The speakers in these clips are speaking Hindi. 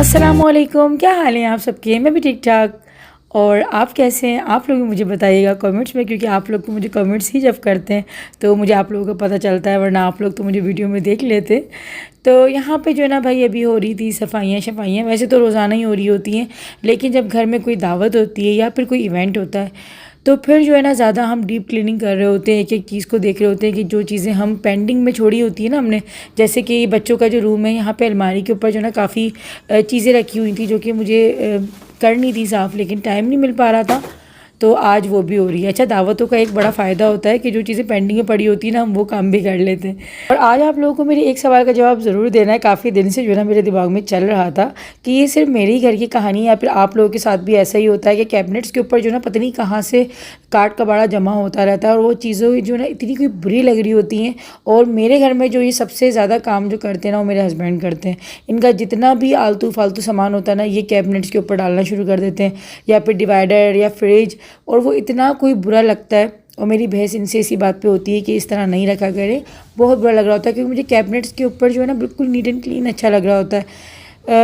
अस्सलामुअलैकुम, क्या हाल है आप सबके। मैं भी ठीक ठाक। और आप कैसे हैं? आप लोग मुझे बताइएगा कमेंट्स में, क्योंकि आप लोग तो मुझे कमेंट्स ही जब करते हैं तो मुझे आप लोगों का पता चलता है, वरना आप लोग तो मुझे वीडियो में देख लेते। तो यहाँ पे जो है ना भाई, अभी हो रही थी सफाइयाँ। वैसे तो रोज़ाना ही हो रही होती हैं, लेकिन जब घर में कोई दावत होती है या फिर कोई इवेंट होता है तो फिर जो है ना ज़्यादा हम डीप क्लीनिंग कर रहे होते हैं, एक एक चीज़ को देख रहे होते हैं कि जो चीज़ें हम पेंडिंग में छोड़ी होती है ना हमने। जैसे कि बच्चों का जो रूम है, यहाँ पे अलमारी के ऊपर जो है ना काफ़ी चीज़ें रखी हुई थी जो कि मुझे करनी थी साफ़, लेकिन टाइम नहीं मिल पा रहा था, तो आज वो भी हो रही है। अच्छा, दावतों का एक बड़ा फ़ायदा होता है कि जो चीज़ें पेंडिंग में पड़ी होती है ना, हम वो काम भी कर लेते हैं। और आज आप लोगों को मेरे एक सवाल का जवाब ज़रूर देना है। काफ़ी दिन से जो है ना मेरे दिमाग में चल रहा था कि ये सिर्फ मेरे ही घर की कहानी है या फिर आप लोगों के साथ भी ऐसा ही होता है कि कैबिनेट्स के ऊपर जो है ना पता नहीं कहाँ से काट कबाड़ा जमा होता रहता है, और वो चीज़ें जो है ना इतनी कोई बुरी लग रही होती हैं। और मेरे घर में जो ये सबसे ज़्यादा काम जो करते हैं ना, वो मेरे हस्बैंड करते हैं। इनका जितना भी आलतू फालतू सामान होता है ना, ये कैबिनेट्स के ऊपर डालना शुरू कर देते हैं, या फिर डिवाइडर या फ्रिज, और वो इतना कोई बुरा लगता है। और मेरी बहस इनसे इसी बात पे होती है कि इस तरह नहीं रखा करें, बहुत बुरा लग रहा होता है, क्योंकि मुझे कैबिनेट्स के ऊपर जो है ना बिल्कुल नीट एंड क्लीन अच्छा लग रहा होता है।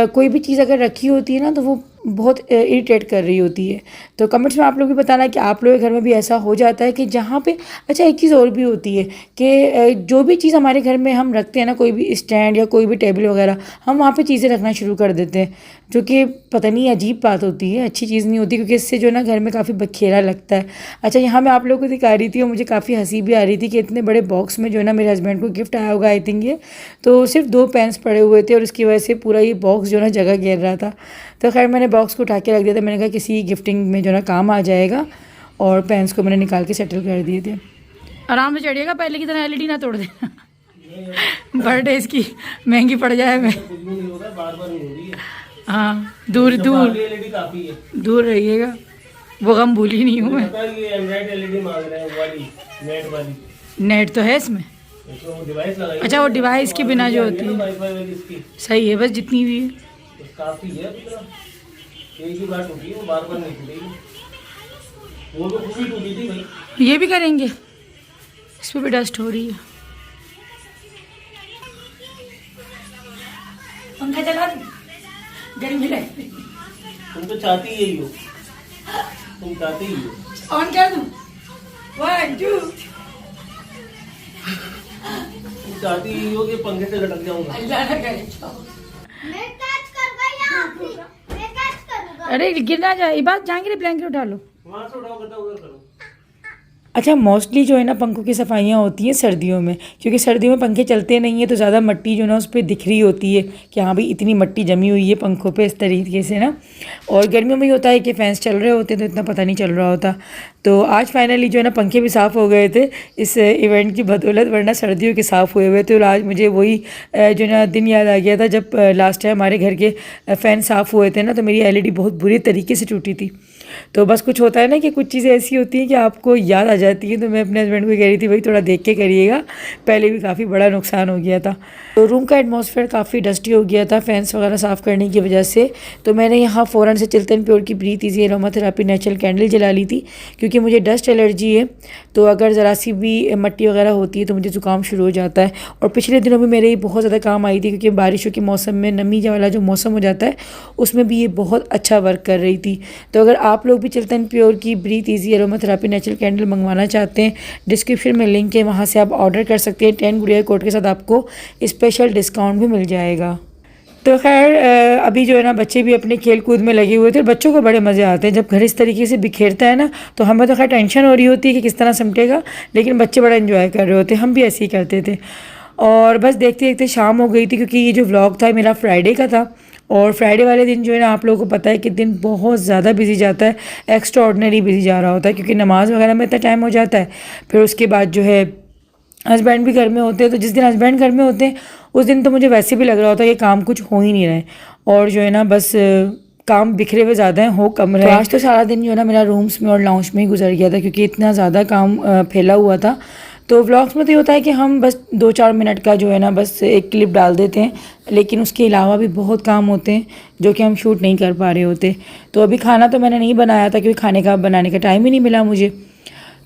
कोई भी चीज़ अगर रखी होती है ना तो वो बहुत इरिटेट कर रही होती है। तो कमेंट्स में आप लोग भी बताना कि आप लोगों के घर में भी ऐसा हो जाता है कि जहाँ पे। अच्छा, एक चीज़ और भी होती है कि जो भी चीज़ हमारे घर में हम रखते हैं ना, कोई भी स्टैंड या कोई भी टेबल वगैरह, हम वहाँ पे चीज़ें रखना शुरू कर देते हैं, जो कि पता नहीं अजीब बात होती है, अच्छी चीज़ नहीं होती, क्योंकि इससे जो है ना घर में काफ़ी बखेरा लगता है। अच्छा, यहाँ मैं आप लोगों को दिखा रही थी और मुझे काफ़ी हंसी भी आ रही थी कि इतने बड़े बॉक्स में जो है ना मेरे हस्बैंड को गिफ्ट आया होगा, आई थिंक ये तो सिर्फ 2 पेन्स पड़े हुए थे, और उसकी वजह से पूरा ये बॉक्स जो है ना जगह घेर रहा था। तो खैर मैंने बॉक्स को उठा के रख दिया था। मैंने कहा किसी गिफ्टिंग में जो ना काम आ जाएगा, और पेन्स को मैंने निकाल के सेटल कर दिए थे। आराम से चढ़िएगा, पहले की तरह एलईडी ना तोड़ देना। बर्थडे इसकी महंगी पड़ जाए। मैं हाँ, दूर रहिएगा, वो गम भूली नहीं हूँ मैं। नेट तो है इसमें। अच्छा, वो डिवाइस के बिना जो होती है सही है, बस जितनी भी है काफी है। एक ही बार टूटी है, वो बार नहीं टूटेगी। वो तो खूब ही टूटी थी भाई। ये भी करेंगे, इस पे भी डस्ट हो रही है। पंखा चला गर्मी लग रही। तुम तो चाहती यही हो, तुम चाहती ही हो। ऑन कर दूं? 1 2। तुम चाहती यही हो कि पंखे से लटक जाऊंगा। अल्लाह ना करे। अरे गिरना जाए, ये बात जाएंगे, ब्लैंकेट उठा लो, वहाँ से उठाओ, उधर करो। अच्छा, मोस्टली जो है ना पंखों की सफाइयाँ होती हैं सर्दियों में, क्योंकि सर्दियों में पंखे चलते नहीं है, तो ज़्यादा मिट्टी जो है ना उस पर दिख रही होती है कि हाँ भाई इतनी मिट्टी जमी हुई है पंखों पे, इस तरीके से ना। और गर्मियों में होता है कि फैंस चल रहे होते हैं तो इतना पता नहीं चल रहा होता। तो आज फाइनली जो है ना पंखे भी साफ़ हो गए थे इस इवेंट की बदौलत, वरना सर्दियों के साफ़ हुए हुए थे। और आज मुझे वही जो ना दिन याद आ गया था जब लास्ट टाइम हमारे घर के फ़ैन साफ़ हुए थे ना, तो मेरी एलईडी बहुत बुरी तरीके से टूटी थी। तो बस कुछ होता है ना कि कुछ चीज़ें ऐसी होती हैं कि आपको याद आ जाती हैं। तो मैं अपने हस्बैंड को कह रही थी भाई थोड़ा देख के करिएगा, पहले भी काफ़ी बड़ा नुकसान हो गया था। तो रूम का एटमॉस्फेयर काफ़ी डस्टी हो गया था फैंस वगैरह साफ़ करने की वजह से। तो मैंने यहाँ फ़ौरन से चिल्तन प्योर की breathe easy aroma therapy natural candle जला ली थी, क्योंकि मुझे डस्ट एलर्जी है। तो अगर ज़रा सी भी मिट्टी वगैरह होती है तो मुझे ज़ुकाम शुरू हो जाता है। और पिछले दिनों में मेरे ये बहुत ज़्यादा काम आई थी, क्योंकि बारिशों के मौसम में नमी वाला जो मौसम हो जाता है उसमें भी ये बहुत अच्छा वर्क कर रही थी। तो अगर आप लोग भी चिल्तन प्योर की breathe easy aroma therapy natural candle मंगवाना चाहते हैं, डिस्क्रिप्शन में लिंक है, वहाँ से आप ऑर्डर कर सकते हैं। 10 गुड़िया कोड के साथ आपको स्पेशल डिस्काउंट भी मिल जाएगा। तो खैर अभी जो है ना बच्चे भी अपने खेल कूद में लगे हुए थे। बच्चों को बड़े मज़े आते हैं जब घर इस तरीके से बिखेरता है ना, तो हमें तो खैर टेंशन हो रही होती है कि किस तरह सिमटेगा, लेकिन बच्चे बड़ा एंजॉय कर रहे होते हैं। हम भी ऐसे ही करते थे। और बस देखते देखते शाम हो गई थी, क्योंकि ये जो व्लॉग था मेरा फ्राइडे का था। और फ्राइडे वाले दिन जो है ना आप लोगों को पता है कि दिन बहुत ज़्यादा बिजी जाता है, एक्स्ट्रा ऑर्डिनरी बिजी जा रहा होता है, क्योंकि नमाज़ वगैरह में इतना टाइम हो जाता है। फिर उसके बाद जो है हस्बैंड भी घर में होते हैं, तो जिस दिन हस्बैंड घर में होते हैं उस दिन तो मुझे वैसे भी लग रहा होता है कि काम कुछ हो ही नहीं रहे, और जो है ना बस काम बिखरे हुए ज़्यादा हैं, हो कम रहे। तो आज तो सारा दिन जो है ना मेरा रूम्स में और लाउंज में ही गुजर गया था, क्योंकि इतना ज़्यादा काम फैला हुआ था। तो व्लॉग्स में तो ये होता है कि हम बस 2-4 मिनट का जो है ना बस एक क्लिप डाल देते हैं, लेकिन उसके अलावा भी बहुत काम होते हैं जो कि हम शूट नहीं कर पा रहे होते। तो अभी खाना तो मैंने नहीं बनाया था, क्योंकि खाने का बनाने का टाइम ही नहीं मिला मुझे।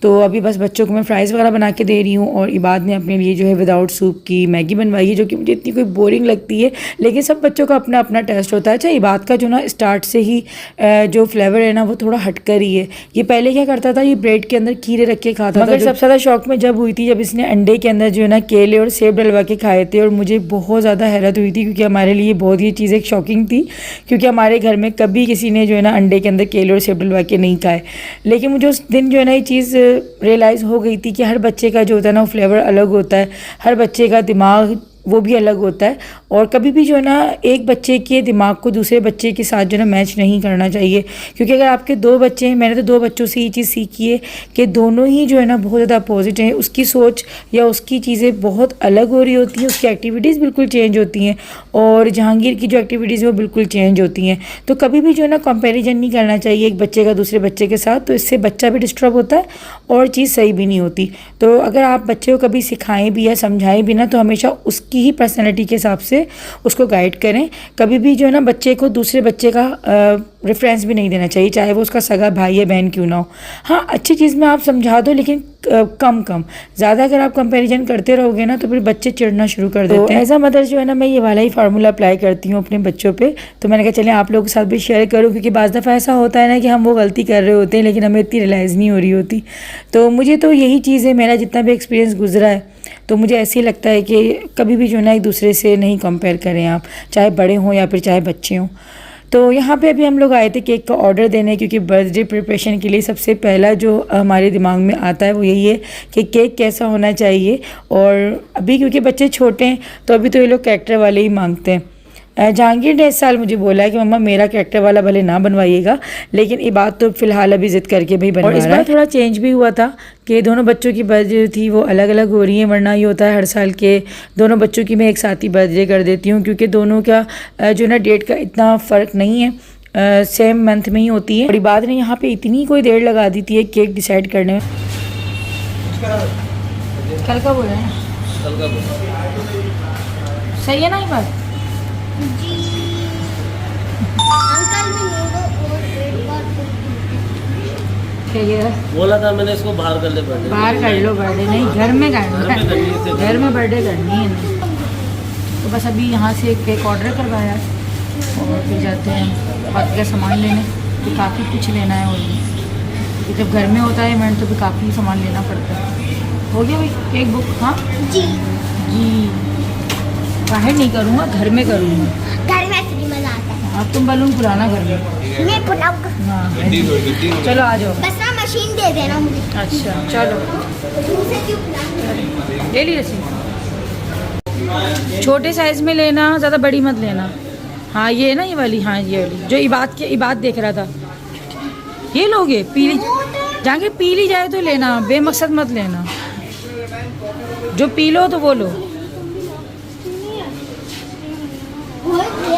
तो अभी बस बच्चों को मैं फ़्राइज़ वगैरह बना के दे रही हूँ और इबाद ने अपने लिए जो है विदाउट सूप की मैगी बनवाई है, जो कि मुझे इतनी कोई बोरिंग लगती है, लेकिन सब बच्चों का अपना अपना टेस्ट होता है। अच्छा, इबाद का जो ना स्टार्ट से ही जो फ्लेवर है ना वो थोड़ा हटकर ही है। ये पहले क्या करता था, ये ब्रेड के अंदर खीरे रख के खाता था, मगर सबसे ज़्यादा शौक में जब हुई थी जब इसने अंडे के अंदर जो है ना केले और सेब डलवा के खाए थे, और मुझे बहुत ज़्यादा हैरत हुई थी क्योंकि हमारे लिए बहुत ये चीज़ एक शॉकिंग थी, क्योंकि हमारे घर में कभी किसी ने जो है ना अंडे के अंदर केले और सेब डलवा के नहीं खाए। लेकिन मुझे उस दिन जो है ना ये चीज़ रियलाइज़ हो गई थी कि हर बच्चे का जो होता है ना वो फ्लेवर अलग होता है, हर बच्चे का दिमाग वो भी अलग होता है, और कभी भी जो है ना एक बच्चे के दिमाग को दूसरे बच्चे के साथ जो है ना मैच नहीं करना चाहिए। क्योंकि अगर आपके दो बच्चे हैं, मैंने तो दो बच्चों से ये चीज़ सीखी है कि दोनों ही जो है ना बहुत ज़्यादा अपोजिट हैं, उसकी सोच या उसकी चीज़ें बहुत अलग हो रही होती हैं, उसकी एक्टिविटीज़ बिल्कुल चेंज होती हैं, और जहांगीर की जो एक्टिविटीज़ है वो बिल्कुल चेंज होती हैं। तो कभी भी जो है ना कंपेरिजन नहीं करना चाहिए एक बच्चे का दूसरे बच्चे के साथ, तो इससे बच्चा भी डिस्टर्ब होता है और चीज़ सही भी नहीं होती। तो अगर आप बच्चे को कभी सिखाएं भी या समझाएं भी ना, तो हमेशा उसकी ही पर्सनैलिटी के हिसाब से उसको गाइड करें। कभी भी जो है ना बच्चे को दूसरे बच्चे का रेफरेंस भी नहीं देना चाहिए, चाहे वो उसका सगा भाई या बहन क्यों ना हो। हाँ, अच्छी चीज़ में आप समझा दो, लेकिन कम कम, ज़्यादा अगर आप कंपैरिजन करते रहोगे ना तो फिर बच्चे चिढ़ना शुरू कर देते हैं। एज अ मदर जो है ना मैं ये वाला ही फार्मूला अप्लाई करती हूँ अपने बच्चों पे। तो मैंने कहा चलें आप लोगों के साथ भी शेयर करूँ, क्योंकि बाज़ दफ़ा ऐसा होता है ना कि हम वो गलती कर रहे होते हैं लेकिन हमें इतनी रियलाइज़ नहीं हो रही होती। तो मुझे तो यही चीज़ है, मेरा जितना भी एक्सपीरियंस गुजरा है, तो मुझे ऐसे ही लगता है कि कभी भी जो है ना एक दूसरे से नहीं कंपेयर करें आप, चाहे बड़े हों या फिर चाहे बच्चे हों। तो यहाँ पे अभी हम लोग आए थे केक का ऑर्डर देने, क्योंकि बर्थडे प्रिपरेशन के लिए सबसे पहला जो हमारे दिमाग में आता है वो यही है कि केक कैसा होना चाहिए। और अभी क्योंकि बच्चे छोटे हैं तो अभी तो ये लोग कैरेक्टर वाले ही मांगते हैं। जहांगीर ने इस साल मुझे बोला है कि मम्मा मेरा कैरेक्टर वाला भले ना बनवाइएगा, लेकिन ये बात तो फ़िलहाल अभी ज़िद करके भाई बनवा रहा है। और इस बार थोड़ा चेंज भी हुआ था कि दोनों बच्चों की बर्थडे थी वो अलग अलग हो रही है, वरना ये होता है हर साल के दोनों बच्चों की मैं एक साथ ही बर्थडे कर देती हूँ, क्योंकि दोनों का जो ना डेट का इतना फ़र्क नहीं है, सेम मंथ में ही होती है। बड़ी बात नहीं, यहाँ पे इतनी कोई देर लगा दी थी केक डिसाइड करने में। कल का बोल रहे हैं, कल का बोल सही है ना ये बात जी। अंकल भी बोला था मैंने इसको बाहर कर ले बर्थडे, बाहर कर लो बर्थडे, नहीं घर में करना है, घर में बर्थडे करनी है। तो बस अभी यहाँ से एक केक ऑर्डर करवाया और फिर जाते हैं बाकी का सामान लेने, तो काफ़ी कुछ लेना है। और जब घर में होता है इवेंट तो भी काफ़ी सामान लेना पड़ता है। हो गया भाई केक बुक? हाँ जी जी, बाहर नहीं करूँगा, घर में करूँगा। घर में ऐसे मजा आता है। अब तुम बलून फुलाना घर में। मैं फुलाऊंगा। हाँ चलो आ जाओ। बस ना मशीन दे देना मुझे। अच्छा चलो, तुमसे क्यों फुलाऊंगा? ले ली रसीद। छोटे साइज़ में लेना, ज़्यादा बड़ी मत लेना। हाँ ये है ना ये वाली, हाँ ये वाली जो इबाद देख रहा था, ये लोगे पीली जाके पी ली जाए तो लेना, बेमकसद मत लेना। जो पी लो तो वो लो,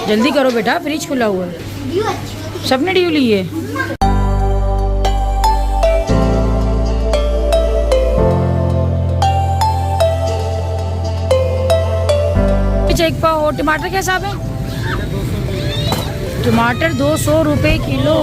जल्दी करो बेटा, फ्रिज खुला हुआ है। सबने ड्यू ली है। एक पाव। और टमाटर क्या हिसाब है? टमाटर 200 रुपये किलो।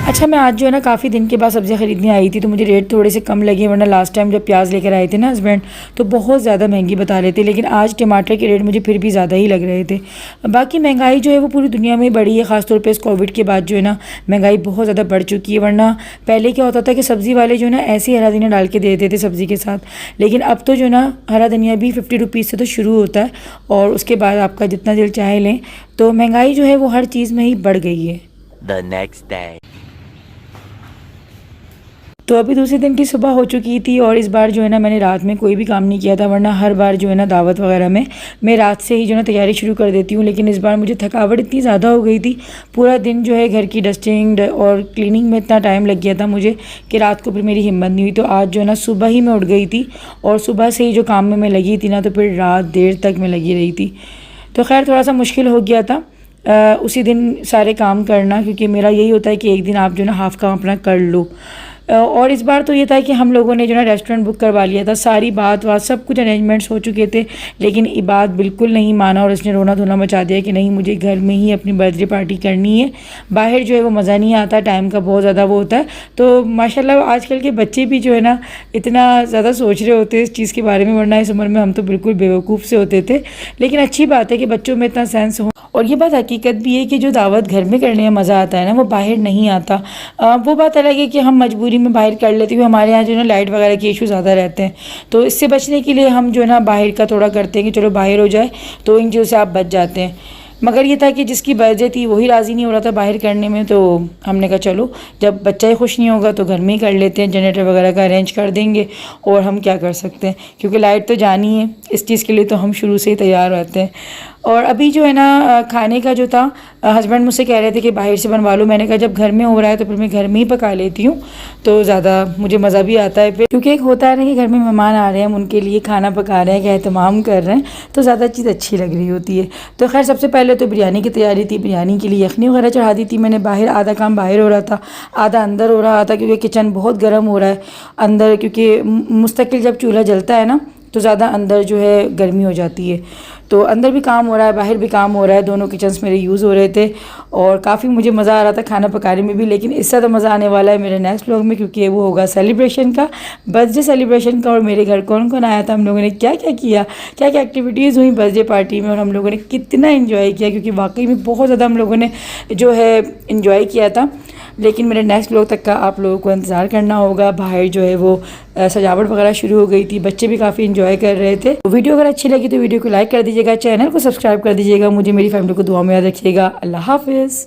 अच्छा, मैं आज जो है ना काफ़ी दिन के बाद सब्ज़ियाँ ख़रीदने आई थी, तो मुझे रेट थोड़े से कम लगे, वरना लास्ट टाइम जब प्याज लेकर आए थे ना हस्बैंड तो बहुत ज़्यादा महंगी बता रहे थे, लेकिन आज टमाटर के रेट मुझे फिर भी ज़्यादा ही लग रहे थे। बाकी महंगाई जो है वो पूरी दुनिया में बढ़ी है, ख़ासतौर पे इस कोविड के बाद जो है ना महंगाई बहुत ज़्यादा बढ़ चुकी है। वरना पहले क्या होता था कि सब्ज़ी वाले जो है ना ऐसे ही हरा धनिया डाल के दे देते थे सब्ज़ी के साथ, लेकिन अब तो जो है ना हरा धनिया भी 50 रुपीज़ से तो शुरू होता है, और उसके बाद आपका जितना दिल चाहे लें। तो महंगाई जो है वो हर चीज़ में ही बढ़ गई है। The next day. तो अभी दूसरे दिन की सुबह हो चुकी थी, और इस बार जो है ना मैंने रात में कोई भी काम नहीं किया था, वरना हर बार जो है ना दावत वगैरह में मैं रात से ही जो है ना तैयारी शुरू कर देती हूँ। लेकिन इस बार मुझे थकावट इतनी ज़्यादा हो गई थी, पूरा दिन जो है घर की डस्टिंग और क्लीनिंग में इतना टाइम लग गया था मुझे कि रात को फिर मेरी हिम्मत नहीं हुई। तो आज जो है ना सुबह ही मैं उठ गई थी, और सुबह से ही जो काम में मैं लगी थी ना तो फिर रात देर तक मैं लगी रही थी। तो खैर थोड़ा सा मुश्किल हो गया था उसी दिन सारे काम करना, क्योंकि मेरा यही होता है कि एक दिन आप जो है ना हाफ़ काम अपना कर लो। और इस बार तो ये था कि हम लोगों ने जो ना रेस्टोरेंट बुक करवा लिया था, सारी बात सब कुछ अरेंजमेंट्स हो चुके थे, लेकिन इबाद बिल्कुल नहीं माना और इसने रोना धोना मचा दिया कि नहीं मुझे घर में ही अपनी बर्थडे पार्टी करनी है, बाहर जो है वो मज़ा नहीं आता, टाइम का बहुत ज़्यादा वो होता है। तो माशाल्लाह आजकल के बच्चे भी जो है ना इतना ज़्यादा सोच रहे होते हैं इस चीज़ के बारे में, वरना इस उम्र में हम तो बिल्कुल बेवकूफ़ से होते थे। लेकिन अच्छी बात है कि बच्चों में इतना सेंस हो, और ये बात हकीकत भी है कि जो दावत घर में करने में मज़ा आता है ना वो बाहर नहीं आता। वो बात अलग है कि हम मजबूरी में बाहर कर लेते हुए, हमारे यहाँ जो है ना लाइट वगैरह के इशू ज़्यादा रहते हैं, तो इससे बचने के लिए हम जो है ना बाहर का थोड़ा करते हैं कि चलो बाहर हो जाए, तो इन चीज़ों से आप बच जाते हैं। मगर ये था कि जिसकी बर्थडे थी वही राज़ी नहीं हो रहा था बाहर करने में, तो हमने कहा चलो जब बच्चा ही खुश नहीं होगा तो घर में ही कर लेते हैं, जनरेटर वगैरह का अरेंज कर देंगे, और हम क्या कर सकते हैं क्योंकि लाइट तो जानी है, इस चीज़ के लिए तो हम शुरू से ही तैयार रहते हैं। और अभी जो है ना खाने का जो था, हस्बैंड मुझसे कह रहे थे कि बाहर से बनवा लो, मैंने कहा जब घर में हो रहा है तो फिर मैं घर में ही पका लेती हूँ, तो ज़्यादा मुझे मज़ा भी आता है फिर, क्योंकि एक होता है ना कि घर में मेहमान आ रहे हैं, हम उनके लिए खाना पका रहे हैं, क्या एहतमाम कर रहे हैं, तो ज़्यादा चीज़ अच्छी लग रही होती है। तो खैर सबसे पहले तो बिरयानी की तैयारी थी, बिरयानी के लिए यखनी वगैरह चढ़ा दी थी मैंने बाहर, आधा काम बाहर हो रहा था, आधा अंदर हो रहा था, क्योंकि किचन बहुत गर्म हो रहा है अंदर, क्योंकि मुस्तकिल जब चूल्हा जलता है ना तो ज़्यादा अंदर जो है गर्मी हो जाती है, तो अंदर भी काम हो रहा है बाहर भी काम हो रहा है, दोनों किचन्स मेरे यूज़ हो रहे थे, और काफ़ी मुझे मज़ा आ रहा था खाना पकाने में भी। लेकिन इससे तो मज़ा आने वाला है मेरे नेक्स्ट व्लॉग में, क्योंकि वो होगा सेलिब्रेशन का, बर्थडे सेलिब्रेशन का, और मेरे घर कौन कौन आया था, हम लोगों ने क्या क्या किया, क्या क्या एक्टिविटीज़ हुई बर्थडे पार्टी में, और हम लोगों ने कितना इन्जॉय किया, क्योंकि वाकई में बहुत ज़्यादा हम लोगों ने जो है इन्जॉय किया था। लेकिन मेरे नेक्स्ट व्लॉग तक का आप लोगों को इंतज़ार करना होगा। बाहर जो है वो सजावट वगैरह शुरू हो गई थी, बच्चे भी काफ़ी इन्जॉय कर रहे थे। तो वीडियो अगर अच्छी लगी तो वीडियो को लाइक कर दीजिएगा, चैनल को सब्सक्राइब कर दीजिएगा, मुझे मेरी फैमिली को दुआ में याद रखिएगा। अल्लाह हाफिज़।